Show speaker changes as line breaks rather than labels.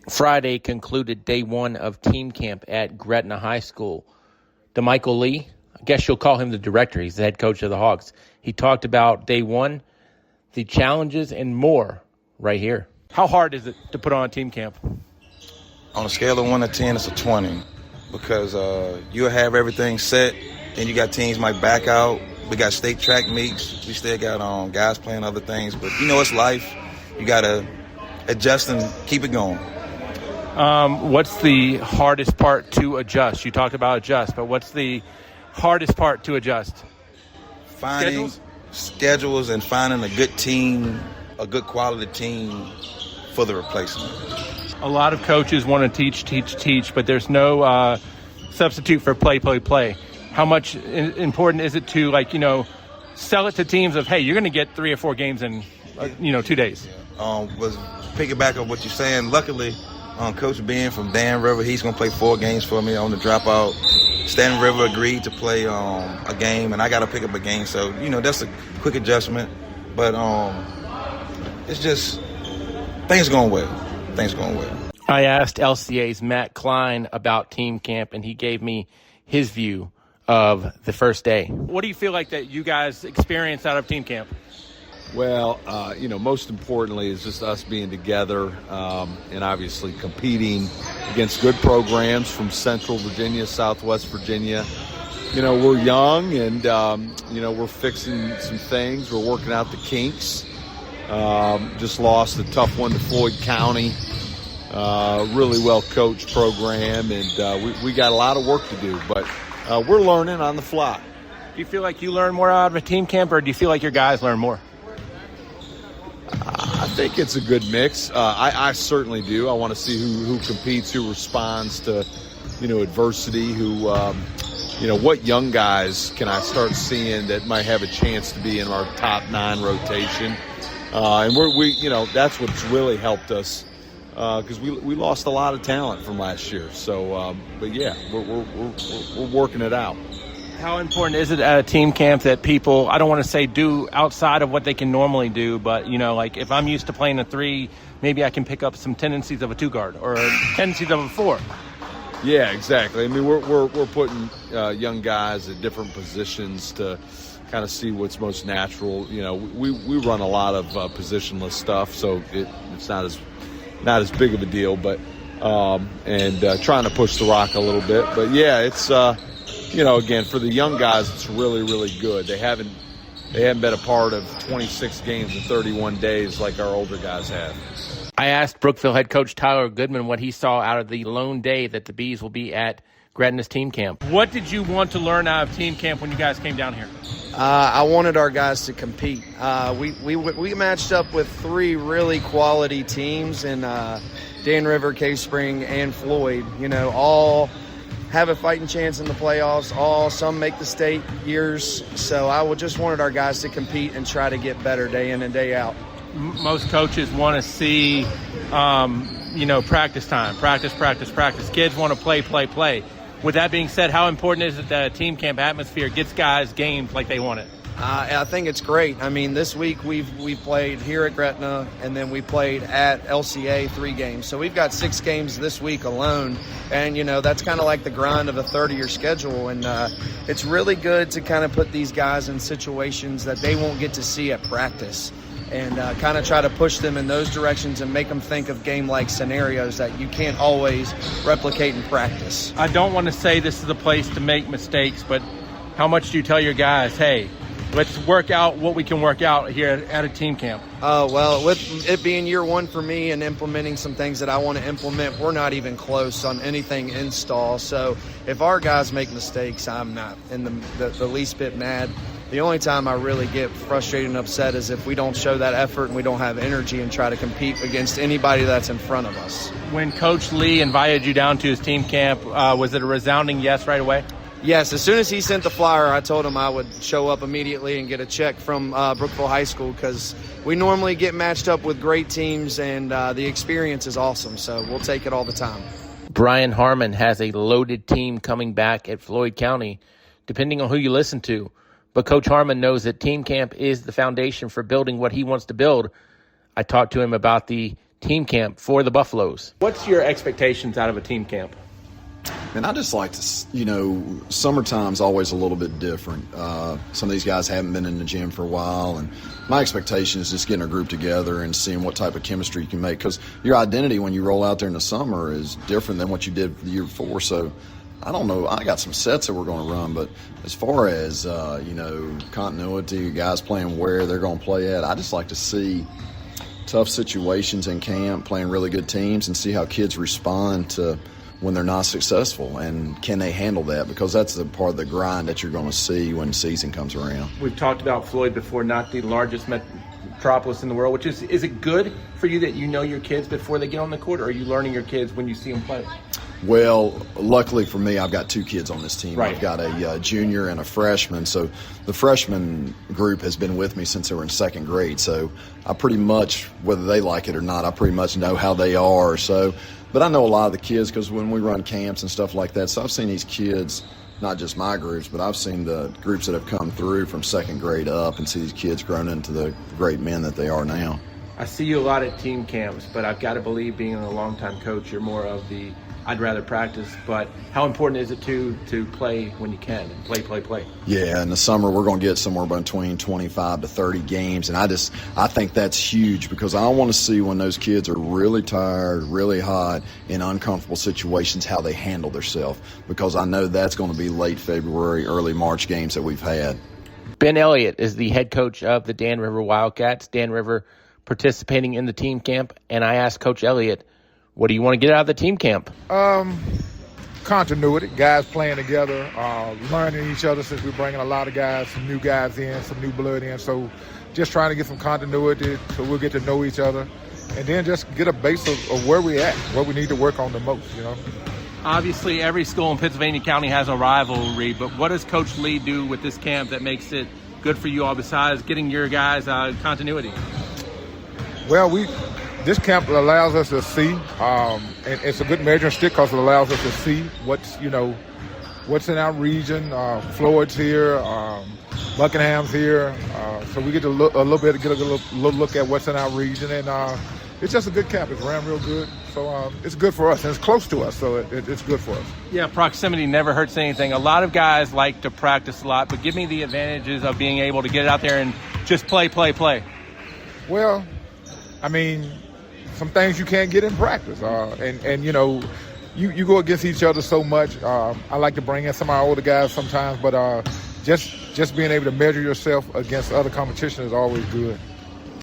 Friday concluded day one of team camp at Gretna High School. DeMichael Lee, I guess you'll call him the director. He's the head coach of the Hawks. He talked about day one, the challenges, and more right here. How hard is it to put on a team camp?
On a scale of 1 to 10, it's a 20 because you'll have everything set. Then you got teams might back out. We got state track meets. We still got guys playing other things. But, it's life. You got to adjust and keep it going.
What's the hardest part to adjust? You talked about adjust, but what's the hardest part to adjust?
Finding schedules and finding a good team, a good quality team for the replacement.
A lot of coaches want to teach, but there's no substitute for play. How much important is it to, sell it to teams of, hey, you're going to get 3 or 4 games in, 2 days?
Was piggyback on what you're saying. Luckily, Coach Ben from Dan River, he's going to play 4 games for me on the dropout. Stan River agreed to play a game, and I got to pick up a game. So, that's a quick adjustment. But it's just things going well. I asked LCA's Matt Klein about team camp, and he gave me his view of the first day. What do you feel like that you guys experienced out of team camp?
Well, most importantly is just us being together and obviously competing against good programs from Central Virginia, Southwest Virginia. We're young and, we're fixing some things. We're working out the kinks. Just lost a tough one to Floyd County. Really well-coached program, and we got a lot of work to do, but we're learning on the fly.
Do you feel like you learn more out of a team camp, or do you feel like your guys learn more?
I think it's a good mix. I certainly do. I want to see who competes, who responds to, adversity, who, what young guys can I start seeing that might have a chance to be in our top 9 rotation. And we that's what's really helped us because we lost a lot of talent from last year. So, but yeah, we're working it out.
How important is it at a team camp that people, I don't want to say do outside of what they can normally do, but, if I'm used to playing a 3, maybe I can pick up some tendencies of a 2 guard or tendencies of a 4.
Yeah, exactly. I mean, we're putting young guys at different positions to kind of see what's most natural. We run a lot of positionless stuff, so it's not as big of a deal, but trying to push the rock a little bit. But yeah, it's again, for the young guys, it's really, really good. They haven't been a part of 26 games in 31 days like our older guys have.
I asked Brookville head coach Tyler Goodman what he saw out of the lone day that the Bees will be at Gretna's team camp. What did you want to learn out of team camp when you guys came down here?
I wanted our guys to compete. We matched up with 3 really quality teams in Dan River, Cave Spring, and Floyd. All have a fighting chance in the playoffs. Some make the state years. So I just wanted our guys to compete and try to get better day in and day out.
Most coaches want to see, practice time, practice. Kids want to play. With that being said, how important is it that a team camp atmosphere gets guys games like they want it?
I think it's great. I mean, this week we played here at Gretna, and then we played at LCA 3 games. So we've got 6 games this week alone, and, that's kind of like the grind of a 30-year schedule. And it's really good to kind of put these guys in situations that they won't get to see at practice and kind of try to push them in those directions and make them think of game-like scenarios that you can't always replicate in practice.
I don't want to say this is the place to make mistakes, but how much do you tell your guys, hey, let's work out what we can work out here at a team camp?
Well, with it being year 1 for me and implementing some things that I want to implement, we're not even close on anything install. So if our guys make mistakes, I'm not in the least bit mad. The only time I really get frustrated and upset is if we don't show that effort and we don't have energy and try to compete against anybody that's in front of us.
When Coach Lee invited you down to his team camp, was it a resounding yes right away?
Yes, as soon as he sent the flyer, I told him I would show up immediately and get a check from Brookville High School because we normally get matched up with great teams and the experience is awesome, so we'll take it all the time.
Brian Harman has a loaded team coming back at Floyd County, depending on who you listen to. But Coach Harman knows that team camp is the foundation for building what he wants to build. I talked to him about the team camp for the Buffaloes. What's your expectations out of a team camp?
And I just like to, summertime's always a little bit different. Some of these guys haven't been in the gym for a while, and my expectation is just getting a group together and seeing what type of chemistry you can make, because your identity when you roll out there in the summer is different than what you did the year before. So I don't know. I got some sets that we're going to run, but as far as, continuity, guys playing where they're going to play at, I just like to see tough situations in camp, playing really good teams, and see how kids respond to when they're not successful, and can they handle that, because that's the part of the grind that you're going to see when the season comes around.
We've talked about Floyd before, not the largest metropolis in the world, which is it good for you that you know your kids before they get on the court, or are you learning your kids when you see them play?
Well, luckily for me, I've got two kids on this team.
Right.
I've got a junior and a freshman. So the freshman group has been with me since they were in second grade. So I pretty much, whether they like it or not, I pretty much know how they are. But I know a lot of the kids because when we run camps and stuff like that. So I've seen these kids, not just my groups, but I've seen the groups that have come through from second grade up, and see these kids grown into the great men that they are now.
I see you a lot at team camps, but I've got to believe, being a longtime coach, you're more of the I'd rather practice. But how important is it to play when you can and play?
Yeah, in the summer we're going to get somewhere between 25 to 30 games, and I think that's huge, because I want to see when those kids are really tired, really hot, in uncomfortable situations, how they handle themselves, because I know that's going to be late February, early March games that we've had.
Ben Elliott is the head coach of the Dan River Wildcats. Dan River participating in the team camp, and I asked Coach Elliott, what do you want to get out of the team camp?
Continuity, guys playing together, learning each other, since we're bringing a lot of guys, some new guys in, some new blood in. So just trying to get some continuity so we'll get to know each other, and then just get a base of where we're at, what we need to work on the most,
Obviously, every school in Pittsylvania County has a rivalry, but what does Coach Lee do with this camp that makes it good for you all, besides getting your guys continuity?
Well, this camp allows us to see, and it's a good measuring stick because it allows us to see what's in our region. Floyd's here, Buckingham's here, so we get to get a little look at what's in our region, and it's just a good camp. It's ran real good, so it's good for us, and it's close to us, so it's good for us.
Yeah, proximity never hurts anything. A lot of guys like to practice a lot, but give me the advantages of being able to get out there and just play.
Well, I mean, some things you can't get in practice, and you go against each other so much. I like to bring in some of our older guys sometimes, but just being able to measure yourself against other competition is always good.